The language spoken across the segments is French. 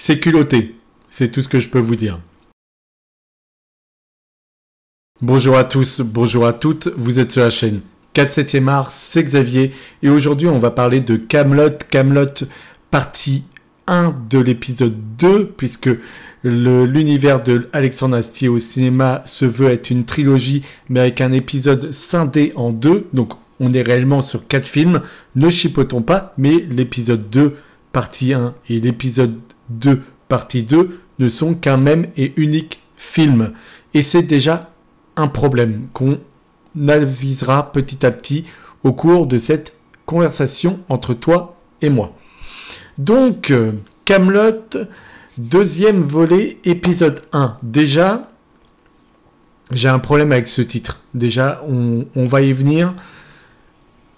c'est culotté. C'est tout ce que je peux vous dire. Bonjour à tous, bonjour à toutes, vous êtes sur la chaîne 4/7e art, c'est Xavier, et aujourd'hui on va parler de Kaamelott, partie 1 de l'épisode 2, puisque l'univers de Alexandre Astier au cinéma se veut être une trilogie, mais avec un épisode scindé en deux, donc on est réellement sur 4 films, ne chipotons pas, mais l'épisode 2 partie 1 et l'épisode 2 partie 2 ne sont qu'un même et unique film, et c'est déjà un problème qu'on avisera petit à petit au cours de cette conversation entre toi et moi. Donc, Kaamelott, deuxième volet, épisode 1. Déjà, j'ai un problème avec ce titre. Déjà, on va y venir.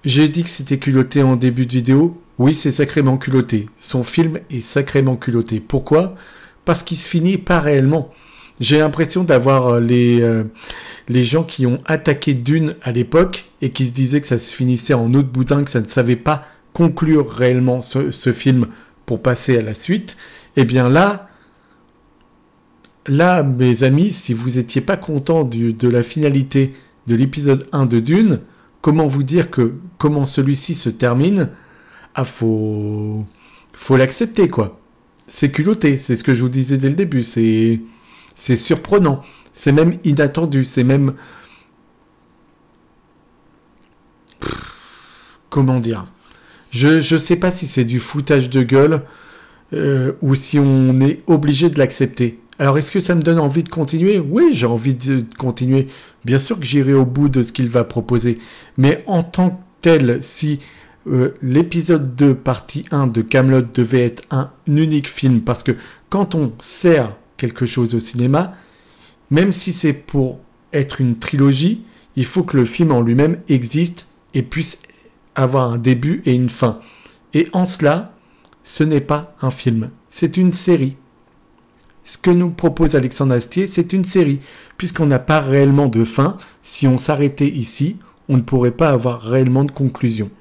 J'ai dit que c'était culotté en début de vidéo. Oui, c'est sacrément culotté. Son film est sacrément culotté. Pourquoi ? Parce qu'il se finit pas réellement. J'ai l'impression d'avoir les gens qui ont attaqué Dune à l'époque et qui se disaient que ça se finissait en eau de boudin, que ça ne savait pas conclure réellement ce film pour passer à la suite. Eh bien là, mes amis, si vous n'étiez pas content de la finalité de l'épisode 1 de Dune, comment vous dire comment celui-ci se termine ? Ah, faut l'accepter, quoi. C'est culotté, c'est ce que je vous disais dès le début, c'est surprenant, c'est même inattendu, c'est même... Comment dire ? Je sais pas si c'est du foutage de gueule ou si on est obligé de l'accepter. Alors, est-ce que ça me donne envie de continuer ? Oui, j'ai envie de continuer. Bien sûr que j'irai au bout de ce qu'il va proposer. Mais en tant que tel, si l'épisode 2, partie 1 de Kaamelott devait être un unique film, parce que quand on sert quelque chose au cinéma, même si c'est pour être une trilogie, il faut que le film en lui-même existe et puisse avoir un début et une fin. Et en cela, ce n'est pas un film, c'est une série. Ce que nous propose Alexandre Astier, c'est une série, puisqu'on n'a pas réellement de fin. Si on s'arrêtait ici, on ne pourrait pas avoir réellement de conclusion.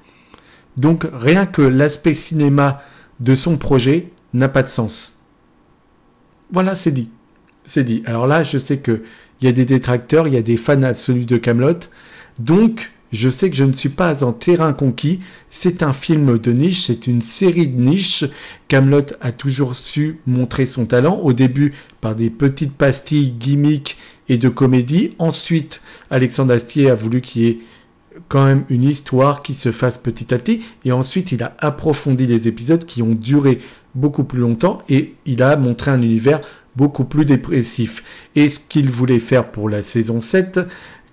Donc rien que l'aspect cinéma de son projet n'a pas de sens. Voilà, c'est dit. C'est dit. Alors là, je sais qu'il y a des détracteurs, il y a des fans absolus de Kaamelott. Donc, je sais que je ne suis pas en terrain conquis. C'est un film de niche, c'est une série de niche. Kaamelott a toujours su montrer son talent. Au début, par des petites pastilles, gimmicks et de comédie. Ensuite, Alexandre Astier a voulu qu'il y ait quand même une histoire qui se fasse petit à petit. Et ensuite, il a approfondi les épisodes qui ont duré beaucoup plus longtemps et il a montré un univers beaucoup plus dépressif. Et ce qu'il voulait faire pour la saison 7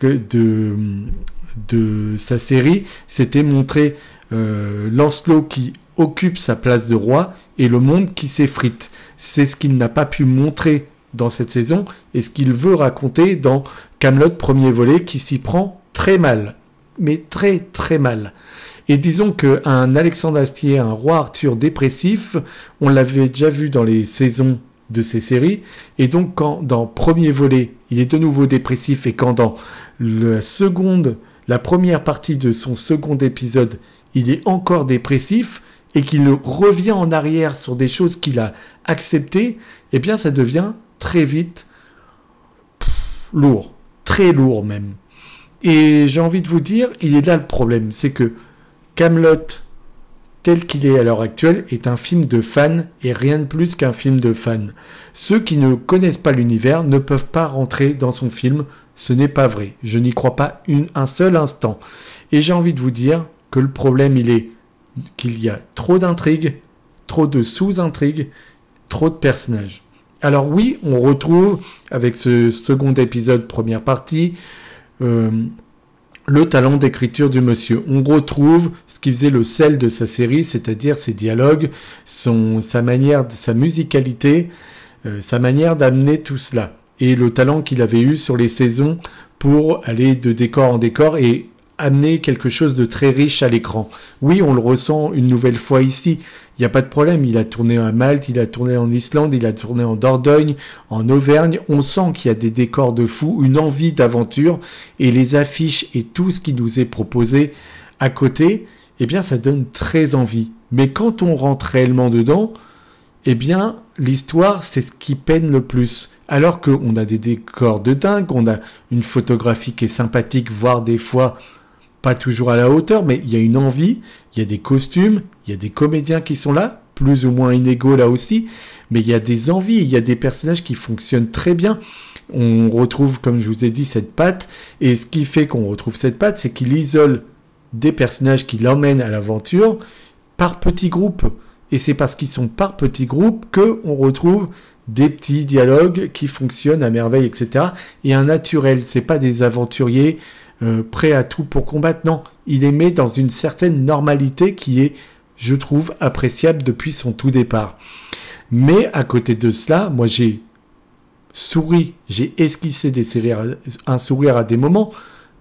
de sa série, c'était montrer Lancelot qui occupe sa place de roi et le monde qui s'effrite. C'est ce qu'il n'a pas pu montrer dans cette saison et ce qu'il veut raconter dans Kaamelott premier volet qui s'y prend très mal. Mais très très mal. Et disons qu'un Alexandre Astier, un roi Arthur dépressif, on l'avait déjà vu dans les saisons de ces séries, et donc quand dans premier volet, il est de nouveau dépressif, et quand dans la première partie de son second épisode, il est encore dépressif, et qu'il revient en arrière sur des choses qu'il a acceptées, eh bien ça devient très vite lourd, très lourd même. Et j'ai envie de vous dire, il est là le problème, c'est que Kaamelott, tel qu'il est à l'heure actuelle, est un film de fans et rien de plus qu'un film de fans. Ceux qui ne connaissent pas l'univers ne peuvent pas rentrer dans son film, ce n'est pas vrai. Je n'y crois pas un seul instant. Et j'ai envie de vous dire que le problème, il est qu'il y a trop d'intrigues, trop de sous-intrigues, trop de personnages. Alors oui, on retrouve, avec ce second épisode, première partie, le talent d'écriture du monsieur. On retrouve ce qui faisait le sel de sa série, c'est-à-dire ses dialogues, sa musicalité, sa manière d'amener tout cela. Et le talent qu'il avait eu sur les saisons pour aller de décor en décor et amener quelque chose de très riche à l'écran. Oui, on le ressent une nouvelle fois ici. Il n'y a pas de problème. Il a tourné à Malte, il a tourné en Islande, il a tourné en Dordogne, en Auvergne. On sent qu'il y a des décors de fou, une envie d'aventure. Et les affiches et tout ce qui nous est proposé à côté, eh bien, ça donne très envie. Mais quand on rentre réellement dedans, eh bien, l'histoire, c'est ce qui peine le plus. Alors qu'on a des décors de dingue, on a une photographie qui est sympathique, voire des fois pas toujours à la hauteur, mais il y a une envie, il y a des costumes, il y a des comédiens qui sont là, plus ou moins inégaux là aussi, mais il y a des envies, il y a des personnages qui fonctionnent très bien. On retrouve, comme je vous ai dit, cette patte, et ce qui fait qu'on retrouve cette patte, c'est qu'il isole des personnages qui l'emmènent à l'aventure par petits groupes. Et c'est parce qu'ils sont par petits groupes qu'on retrouve des petits dialogues qui fonctionnent à merveille, etc. Et un naturel, c'est pas des aventuriers prêts à tout pour combattre, non. Il les met dans une certaine normalité qui est, je trouve, appréciable depuis son tout départ. Mais à côté de cela, moi j'ai souri, j'ai esquissé un sourire à des moments,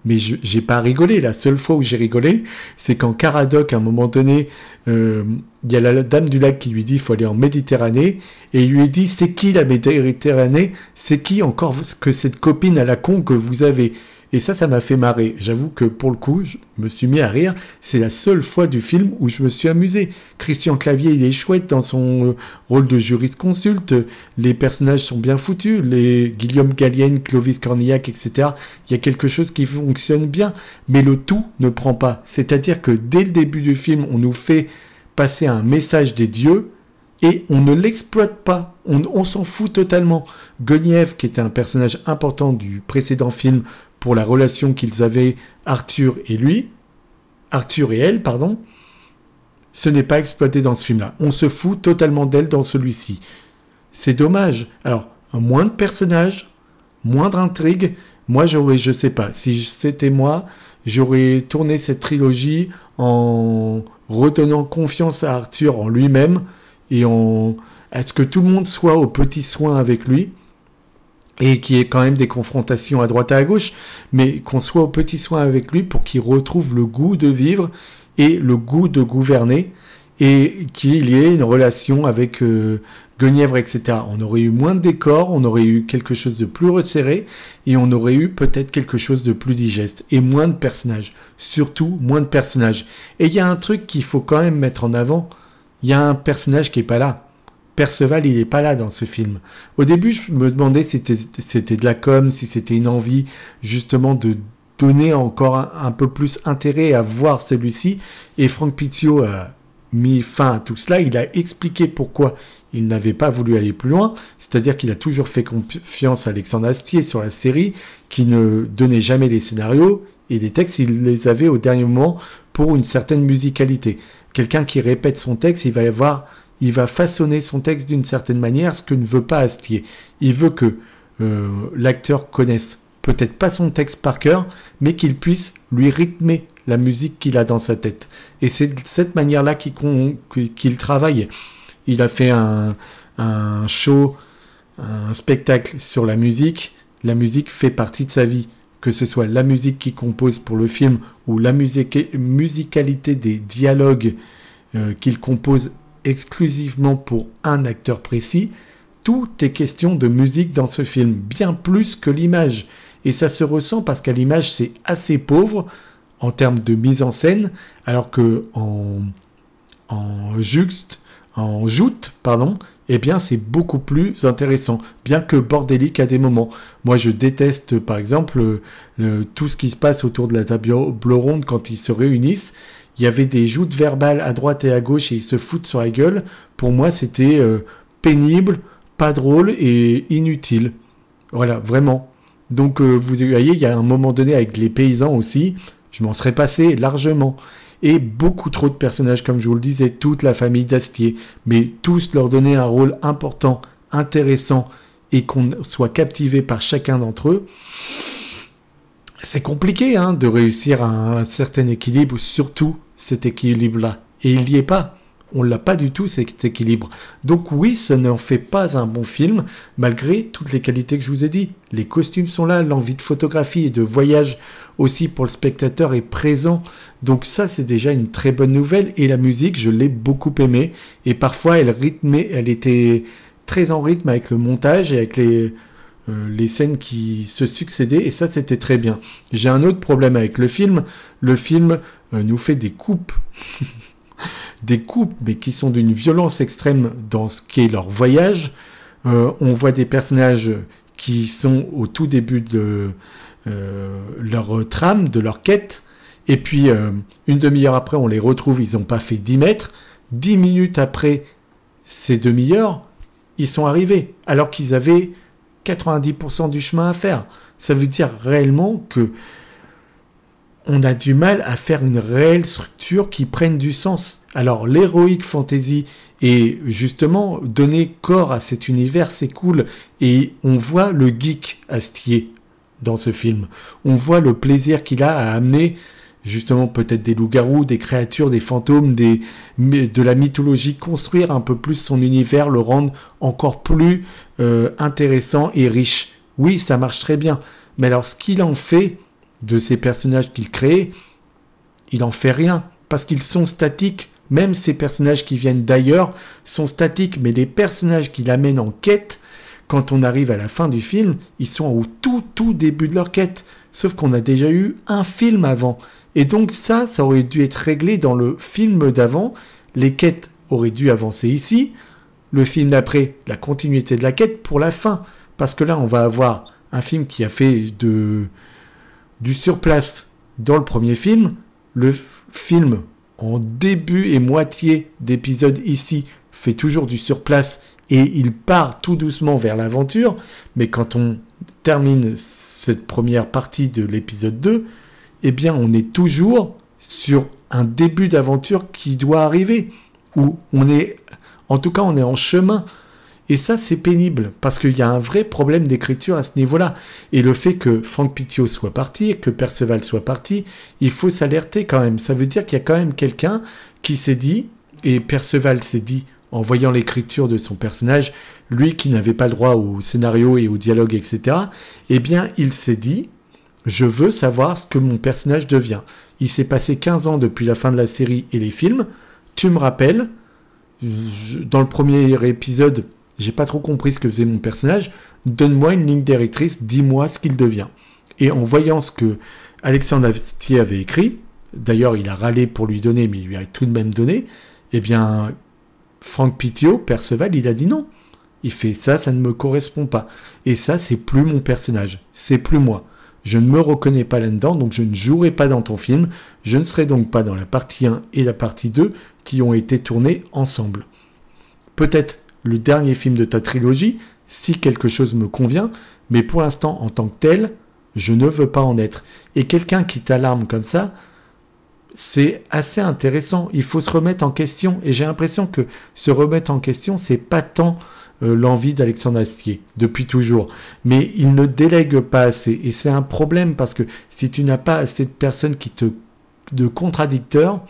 mais j'ai pas rigolé. La seule fois où j'ai rigolé, c'est quand Caradoc, à un moment donné, il y a la dame du lac qui lui dit il faut aller en Méditerranée, et il lui dit c'est qui la Méditerranée, c'est qui encore que cette copine à la con que vous avez. Et ça m'a fait marrer. J'avoue que pour le coup, je me suis mis à rire. C'est la seule fois du film où je me suis amusé. Christian Clavier, il est chouette dans son rôle de jurisconsulte. Les personnages sont bien foutus. Les Guillaume Gallienne, Clovis Cornillac, etc. Il y a quelque chose qui fonctionne bien. Mais le tout ne prend pas. C'est-à-dire que dès le début du film, on nous fait passer un message des dieux et on ne l'exploite pas. On s'en fout totalement. Guenièvre, qui était un personnage important du précédent film, pour la relation qu'ils avaient, Arthur et elle, ce n'est pas exploité dans ce film-là. On se fout totalement d'elle dans celui-ci. C'est dommage. Alors, moins de personnages, moindre intrigue. Moi, je sais pas, si c'était moi, j'aurais tourné cette trilogie en redonnant confiance à Arthur en lui-même et à ce que tout le monde soit aux petits soins avec lui. Et qu'il y ait quand même des confrontations à droite et à gauche, mais qu'on soit au petit soin avec lui pour qu'il retrouve le goût de vivre et le goût de gouverner, et qu'il y ait une relation avec Guenièvre, etc. On aurait eu moins de décors, on aurait eu quelque chose de plus resserré, et on aurait eu peut-être quelque chose de plus digeste, et moins de personnages, surtout moins de personnages. Et il y a un truc qu'il faut quand même mettre en avant, il y a un personnage qui est pas là. Perceval, il n'est pas là dans ce film. Au début, je me demandais si c'était de la com, si c'était une envie justement de donner encore un peu plus intérêt à voir celui-ci. Et Franck Pizio a mis fin à tout cela. Il a expliqué pourquoi il n'avait pas voulu aller plus loin. C'est-à-dire qu'il a toujours fait confiance à Alexandre Astier sur la série, qui ne donnait jamais les scénarios. Et les textes, il les avait au dernier moment pour une certaine musicalité. Quelqu'un qui répète son texte, il va façonner son texte d'une certaine manière, ce que ne veut pas Astier. Il veut que l'acteur connaisse peut-être pas son texte par cœur, mais qu'il puisse lui rythmer la musique qu'il a dans sa tête. Et c'est de cette manière-là qu'il travaille. Il a fait un show, un spectacle sur la musique. La musique fait partie de sa vie. Que ce soit la musique qu'il compose pour le film ou la musicalité des dialogues qu'il compose exclusivement pour un acteur précis, tout est question de musique dans ce film, bien plus que l'image. Et ça se ressent parce qu'à l'image, c'est assez pauvre en termes de mise en scène, alors que en joute, eh bien, c'est beaucoup plus intéressant, bien que bordélique à des moments. Moi, je déteste, par exemple, tout ce qui se passe autour de la table ronde quand ils se réunissent. Il y avait des joutes verbales à droite et à gauche et ils se foutent sur la gueule. Pour moi, c'était pénible, pas drôle et inutile. Voilà, vraiment. Donc, vous voyez, il y a un moment donné avec les paysans aussi, je m'en serais passé largement. Et beaucoup trop de personnages, comme je vous le disais, toute la famille d'Astier, mais tous leur donner un rôle important, intéressant, et qu'on soit captivé par chacun d'entre eux. C'est compliqué de réussir à un certain équilibre, surtout cet équilibre-là. Et il n'y est pas. On l'a pas du tout, cet équilibre. Donc oui, ça n'en fait pas un bon film, malgré toutes les qualités que je vous ai dit. Les costumes sont là, l'envie de photographie et de voyage aussi pour le spectateur est présent. Donc ça, c'est déjà une très bonne nouvelle. Et la musique, je l'ai beaucoup aimée. Et parfois, elle était très en rythme avec le montage et avec les scènes qui se succédaient, et ça c'était très bien. J'ai un autre problème avec le film nous fait des coupes des couples, mais qui sont d'une violence extrême dans ce qu'est leur voyage. On voit des personnages qui sont au tout début de leur trame, de leur quête, et puis une demi-heure après, on les retrouve, ils n'ont pas fait 10 mètres. 10 minutes après ces demi-heures, ils sont arrivés, alors qu'ils avaient 90% du chemin à faire. Ça veut dire réellement que on a du mal à faire une réelle structure qui prenne du sens. Alors, l'heroic fantasy et justement donner corps à cet univers, c'est cool. Et on voit le geek Astier dans ce film. On voit le plaisir qu'il a à amener justement peut-être des loups-garous, des créatures, des fantômes, de la mythologie, construire un peu plus son univers, le rendre encore plus intéressant et riche. Oui, ça marche très bien. Mais alors, ce qu'il en fait de ces personnages qu'il crée, il en fait rien, parce qu'ils sont statiques. Même ces personnages qui viennent d'ailleurs sont statiques, mais les personnages qu'il amène en quête, quand on arrive à la fin du film, ils sont au tout début de leur quête. Sauf qu'on a déjà eu un film avant. Et donc ça aurait dû être réglé dans le film d'avant. Les quêtes auraient dû avancer ici. Le film d'après, la continuité de la quête pour la fin. Parce que là, on va avoir un film qui a fait du surplace dans le premier film. Le film en début et moitié d'épisode ici fait toujours du surplace et il part tout doucement vers l'aventure. Mais quand on termine cette première partie de l'épisode 2, eh bien on est toujours sur un début d'aventure qui doit arriver. Où on est, en tout cas on est en chemin. Et ça, c'est pénible, parce qu'il y a un vrai problème d'écriture à ce niveau-là. Et le fait que Franck Pitio soit parti, que Perceval soit parti, il faut s'alerter quand même. Ça veut dire qu'il y a quand même quelqu'un qui s'est dit, et Perceval s'est dit, en voyant l'écriture de son personnage, lui qui n'avait pas le droit au scénario et au dialogue, etc., eh bien, il s'est dit, je veux savoir ce que mon personnage devient. Il s'est passé 15 ans depuis la fin de la série et les films. Tu me rappelles, dans le premier épisode, j'ai pas trop compris ce que faisait mon personnage. Donne-moi une ligne directrice, dis-moi ce qu'il devient. Et en voyant ce que Alexandre Astier avait écrit, d'ailleurs il a râlé pour lui donner, mais il lui a tout de même donné, eh bien, Franck Pitio, Perceval, il a dit non. Il fait ça, ça ne me correspond pas. Et ça, c'est plus mon personnage. C'est plus moi. Je ne me reconnais pas là-dedans, donc je ne jouerai pas dans ton film. Je ne serai donc pas dans la partie 1 et la partie 2 qui ont été tournées ensemble. Peut-être le dernier film de ta trilogie, si quelque chose me convient, mais pour l'instant, en tant que tel, je ne veux pas en être. Et quelqu'un qui t'alarme comme ça, c'est assez intéressant. Il faut se remettre en question. Et j'ai l'impression que se remettre en question, c'est pas tant l'envie d'Alexandre Astier, depuis toujours. Mais il ne délègue pas assez. Et c'est un problème parce que si tu n'as pas assez de personnes de contradicteurs,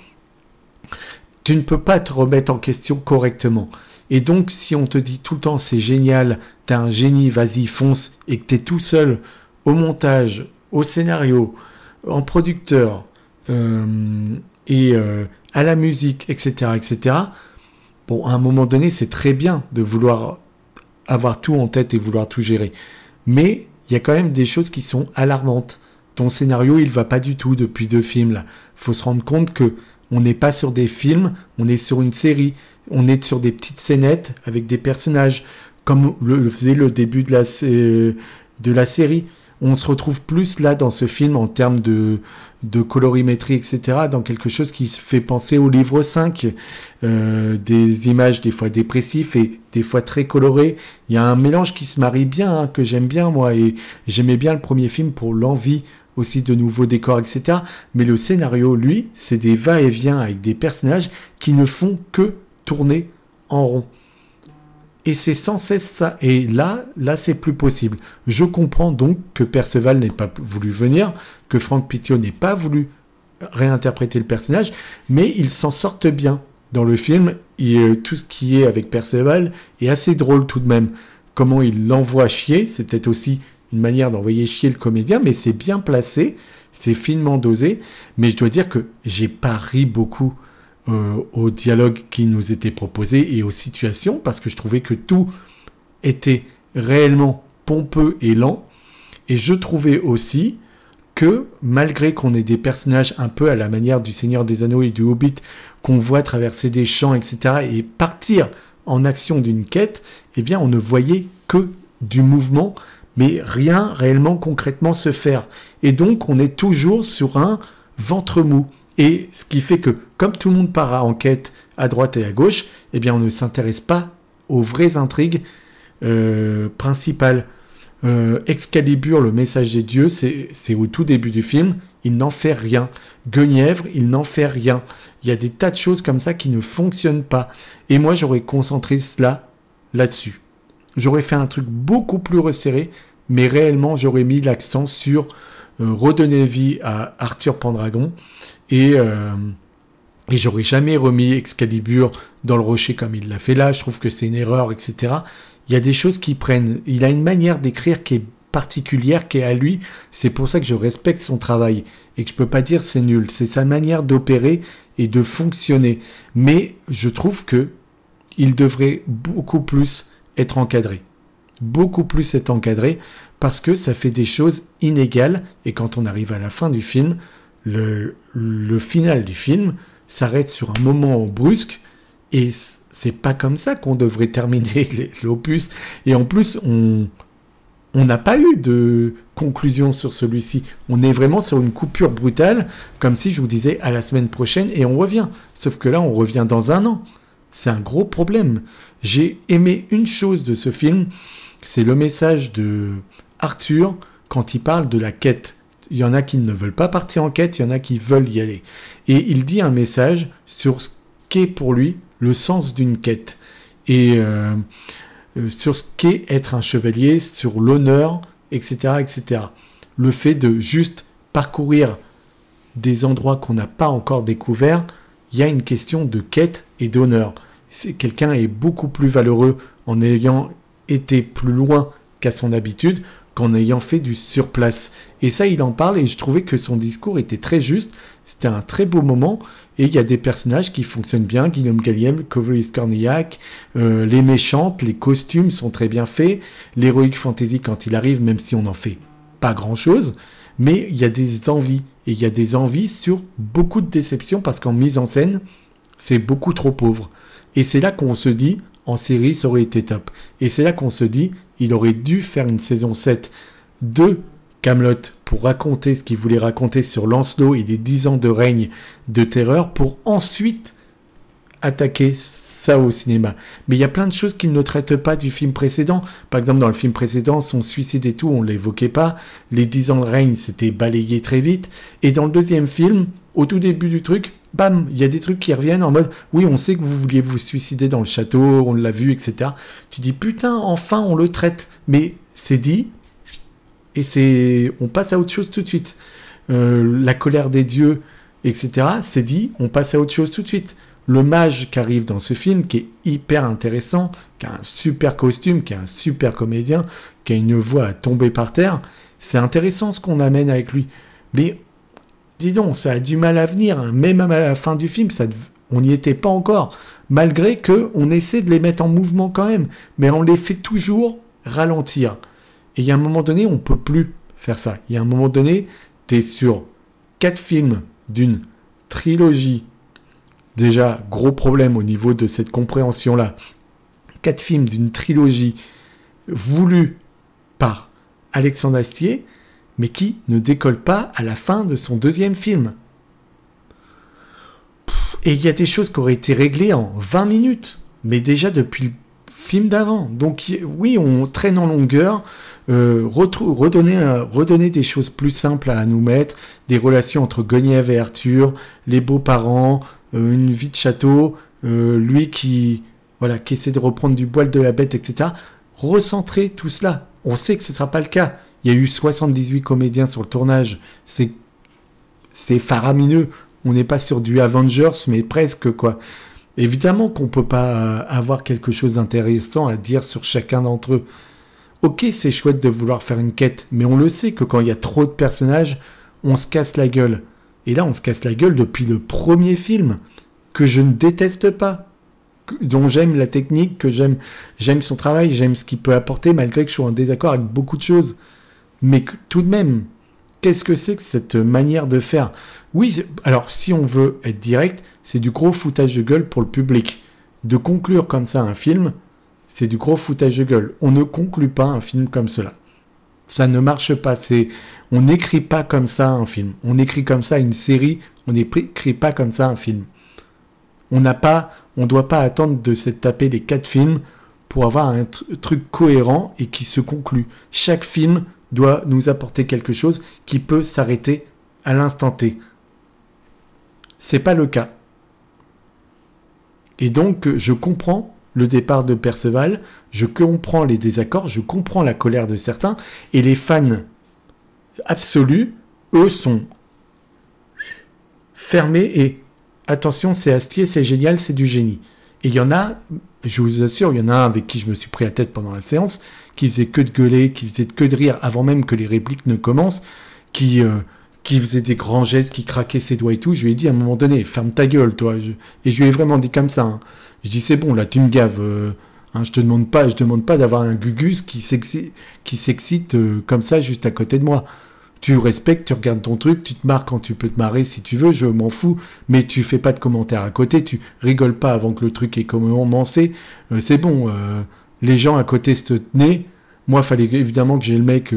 tu ne peux pas te remettre en question correctement. Et donc, si on te dit tout le temps, c'est génial, t'es un génie, vas-y, fonce, et que t'es tout seul au montage, au scénario, en producteur, et à la musique, etc., etc., bon, à un moment donné, c'est très bien de vouloir avoir tout en tête et vouloir tout gérer. Mais il y a quand même des choses qui sont alarmantes. Ton scénario, il va pas du tout depuis 2 films, là. Faut se rendre compte que on n'est pas sur des films, on est sur une série. On est sur des petites scénettes avec des personnages, comme le faisait le début de la série. On se retrouve plus là dans ce film en termes de colorimétrie, etc., dans quelque chose qui se fait penser au livre 5, des images des fois dépressives et des fois très colorées. Il y a un mélange qui se marie bien, hein, que j'aime bien moi, et j'aimais bien le premier film pour l'envie aussi de nouveaux décors, etc. Mais le scénario, lui, c'est des va-et-vient avec des personnages qui ne font que tourner en rond. Et c'est sans cesse ça. Et là, c'est plus possible. Je comprends donc que Perceval n'ait pas voulu venir, que Franck Pitio n'ait pas voulu réinterpréter le personnage, mais ils s'en sortent bien dans le film. Et tout ce qui est avec Perceval est assez drôle tout de même. Comment il l'envoie chier, c'est peut-être aussi une manière d'envoyer chier le comédien, mais c'est bien placé, c'est finement dosé. Mais je dois dire que j'ai pas ri beaucoup au dialogue qui nous était proposé et aux situations, parce que je trouvais que tout était réellement pompeux et lent. Et je trouvais aussi que malgré qu'on ait des personnages un peu à la manière du Seigneur des Anneaux et du Hobbit, qu'on voit traverser des champs, etc., et partir en action d'une quête, eh bien on ne voyait que du mouvement, mais rien réellement concrètement se faire. Et donc on est toujours sur un ventre mou. Et ce qui fait que, comme tout le monde part en quête à droite et à gauche, eh bien on ne s'intéresse pas aux vraies intrigues principales. Excalibur, le message des dieux, c'est au tout début du film, il n'en fait rien. Guenièvre, il n'en fait rien. Il y a des tas de choses comme ça qui ne fonctionnent pas. Et moi, j'aurais concentré cela là-dessus. J'aurais fait un truc beaucoup plus resserré, mais réellement, j'aurais mis l'accent sur redonner vie à Arthur Pendragon et j'aurais jamais remis Excalibur dans le rocher comme il l'a fait là. Je trouve que c'est une erreur, etc. Il y a des choses qui prennent. Il a une manière d'écrire qui est particulière, qui est à lui. C'est pour ça que je respecte son travail et que je peux pas dire c'est nul. C'est sa manière d'opérer et de fonctionner. Mais je trouve que il devrait beaucoup plus être encadré. Beaucoup plus être encadré parce que ça fait des choses inégales. Et quand on arrive à la fin du film, le final du film s'arrête sur un moment brusque et c'est pas comme ça qu'on devrait terminer l'opus. Et en plus, on n'a pas eu de conclusion sur celui-ci. On est vraiment sur une coupure brutale, comme si je vous disais à la semaine prochaine et on revient. Sauf que là, on revient dans un an. C'est un gros problème. J'ai aimé une chose de ce film, c'est le message de Arthur quand il parle de la quête. Il y en a qui ne veulent pas partir en quête, il y en a qui veulent y aller. Et il dit un message sur ce qu'est pour lui le sens d'une quête. Et sur ce qu'est être un chevalier, sur l'honneur, etc., etc. Le fait de juste parcourir des endroits qu'on n'a pas encore découverts, il y a une question de quête et d'honneur. Quelqu'un est beaucoup plus valeureux en ayant été plus loin qu'à son habitude qu'en ayant fait du surplace. Et ça, il en parle et je trouvais que son discours était très juste. C'était un très beau moment et il y a des personnages qui fonctionnent bien. Guillaume Gallienne, Clovis Cornillac, les méchantes, les costumes sont très bien faits. L'Heroic Fantasy quand il arrive, même si on n'en fait pas grand-chose, mais il y a des envies. Et il y a des envies sur beaucoup de déceptions parce qu'en mise en scène, c'est beaucoup trop pauvre. Et c'est là qu'on se dit, en série, ça aurait été top. Et c'est là qu'on se dit, il aurait dû faire une saison 7 de Kaamelott pour raconter ce qu'il voulait raconter sur Lancelot et les 10 ans de règne de terreur pour ensuite attaquer ça au cinéma. Mais il y a plein de choses qu'il ne traite pas du film précédent. Par exemple, dans le film précédent, son suicide et tout, on ne l'évoquait pas. Les 10 ans de règne, c'était balayé très vite. Et dans le deuxième film, au tout début du truc, bam, il y a des trucs qui reviennent en mode « Oui, on sait que vous vouliez vous suicider dans le château, on l'a vu, etc. » Tu dis « Putain, enfin, on le traite. » Mais c'est dit, et on passe à autre chose tout de suite. La colère des dieux, etc. C'est dit, on passe à autre chose tout de suite. Le mage qui arrive dans ce film, qui est hyper intéressant, qui a un super costume, qui a un super comédien, qui a une voix à tomber par terre, c'est intéressant ce qu'on amène avec lui. Mais dis donc, ça a du mal à venir, hein. Même à la fin du film, on n'y était pas encore, malgré qu'on essaie de les mettre en mouvement quand même, mais on les fait toujours ralentir. Et il y a un moment donné, on ne peut plus faire ça. Il y a un moment donné, tu es sur 4 films d'une trilogie. Déjà, gros problème au niveau de cette compréhension-là. 4 films d'une trilogie voulue par Alexandre Astier, mais qui ne décolle pas à la fin de son deuxième film. Et il y a des choses qui auraient été réglées en 20 minutes, mais déjà depuis le film d'avant. Donc oui, on traîne en longueur, redonner des choses plus simples à nous mettre, des relations entre Guenièvre et Arthur, les beaux-parents, une vie de château, lui qui essaie de reprendre du poil de la bête, etc. Recentrer tout cela. On sait que ce ne sera pas le cas. Il y a eu 78 comédiens sur le tournage. C'est faramineux. On n'est pas sur du Avengers, mais presque, quoi. Évidemment qu'on ne peut pas avoir quelque chose d'intéressant à dire sur chacun d'entre eux. Ok, c'est chouette de vouloir faire une quête, mais on le sait que quand il y a trop de personnages, on se casse la gueule. Et là, on se casse la gueule depuis le premier film, que je ne déteste pas, dont j'aime la technique, que j'aime son travail, j'aime ce qu'il peut apporter, malgré que je sois en désaccord avec beaucoup de choses. Mais tout de même, qu'est-ce que c'est que cette manière de faire? Oui, alors si on veut être direct, c'est du gros foutage de gueule pour le public. De conclure comme ça un film, c'est du gros foutage de gueule. On ne conclut pas un film comme cela. Ça ne marche pas. On n'écrit pas comme ça un film. On écrit comme ça une série. On n'écrit pas comme ça un film. On ne doit pas attendre de se taper les 4 films pour avoir un truc cohérent et qui se conclut. Chaque film doit nous apporter quelque chose qui peut s'arrêter à l'instant T. C'est pas le cas. Et donc, je comprends le départ de Perceval, je comprends les désaccords, je comprends la colère de certains, et les fans absolus, eux, sont fermés et attention, c'est Astier, c'est génial, c'est du génie. Et il y en a, je vous assure, il y en a un avec qui je me suis pris la tête pendant la séance, qui faisait que de gueuler, qui faisait que de rire avant même que les répliques ne commencent, qui faisait des grands gestes, qui craquait ses doigts et tout. Je lui ai dit à un moment donné, ferme ta gueule, toi. Et je lui ai vraiment dit comme ça. Hein. Je dis, c'est bon, là, tu me gaves. Hein, je demande pas d'avoir un Gugus qui s'excite comme ça juste à côté de moi. Tu respectes, tu regardes ton truc, tu te marres quand tu peux te marrer si tu veux, je m'en fous, mais tu fais pas de commentaires à côté, tu rigoles pas avant que le truc ait commencé. C'est bon, les gens à côté se tenaient. Moi, fallait évidemment que j'ai le mec...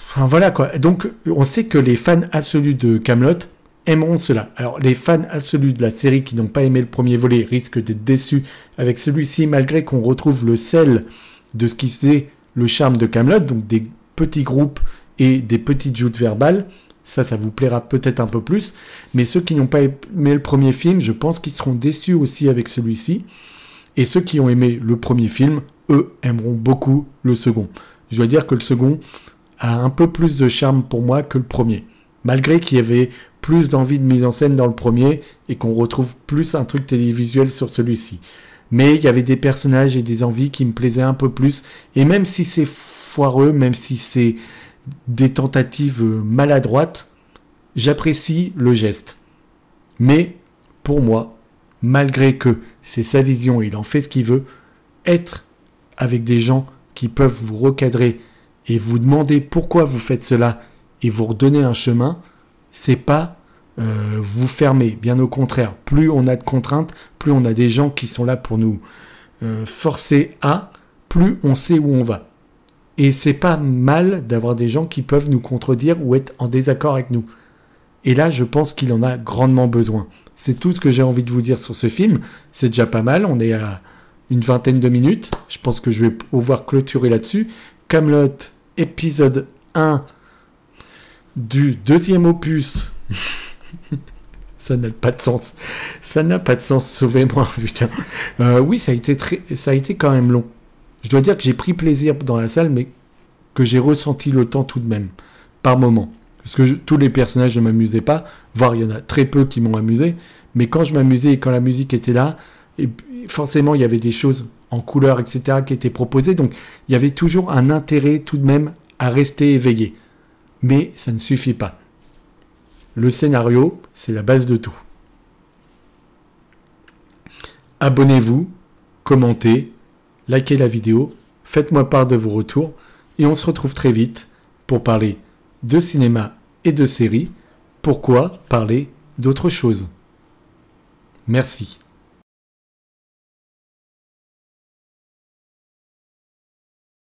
Enfin, voilà quoi. Donc, on sait que les fans absolus de Kaamelott aimeront cela. Alors, les fans absolus de la série qui n'ont pas aimé le premier volet risquent d'être déçus avec celui-ci, malgré qu'on retrouve le sel de ce qui faisait le charme de Kaamelott, donc des petits groupes et des petites joutes verbales. Ça vous plaira peut-être un peu plus. Mais ceux qui n'ont pas aimé le premier film, je pense qu'ils seront déçus aussi avec celui-ci. Et ceux qui ont aimé le premier film, eux, aimeront beaucoup le second. Je dois dire que le second a un peu plus de charme pour moi que le premier. Malgré qu'il y avait plus d'envie de mise en scène dans le premier et qu'on retrouve plus un truc télévisuel sur celui-ci. Mais il y avait des personnages et des envies qui me plaisaient un peu plus. Et même si c'est foireux, même si c'est des tentatives maladroites, j'apprécie le geste. Mais pour moi, malgré que c'est sa vision et il en fait ce qu'il veut, être avec des gens qui peuvent vous recadrer et vous demander pourquoi vous faites cela et vous redonner un chemin, c'est pas vous fermer. Bien au contraire, plus on a de contraintes, plus on a des gens qui sont là pour nous forcer à, plus on sait où on va. Et c'est pas mal d'avoir des gens qui peuvent nous contredire ou être en désaccord avec nous. Et là, je pense qu'il en a grandement besoin. C'est tout ce que j'ai envie de vous dire sur ce film. C'est déjà pas mal. On est à une vingtaine de minutes. Je pense que je vais pouvoir clôturer là-dessus. Kaamelott, épisode 1 du deuxième opus. Ça n'a pas de sens. Ça n'a pas de sens. Sauvez-moi, putain. Oui, ça a été quand même long. Je dois dire que j'ai pris plaisir dans la salle, mais que j'ai ressenti le temps tout de même, par moment. Parce que tous les personnages ne m'amusaient pas, voire il y en a très peu qui m'ont amusé, mais quand je m'amusais et quand la musique était là, et forcément il y avait des choses en couleur, etc., qui étaient proposées, donc il y avait toujours un intérêt tout de même à rester éveillé. Mais ça ne suffit pas. Le scénario, c'est la base de tout. Abonnez-vous, commentez, likez la vidéo, faites-moi part de vos retours, et on se retrouve très vite pour parler de cinéma et de séries. Pourquoi parler d'autre chose? Merci.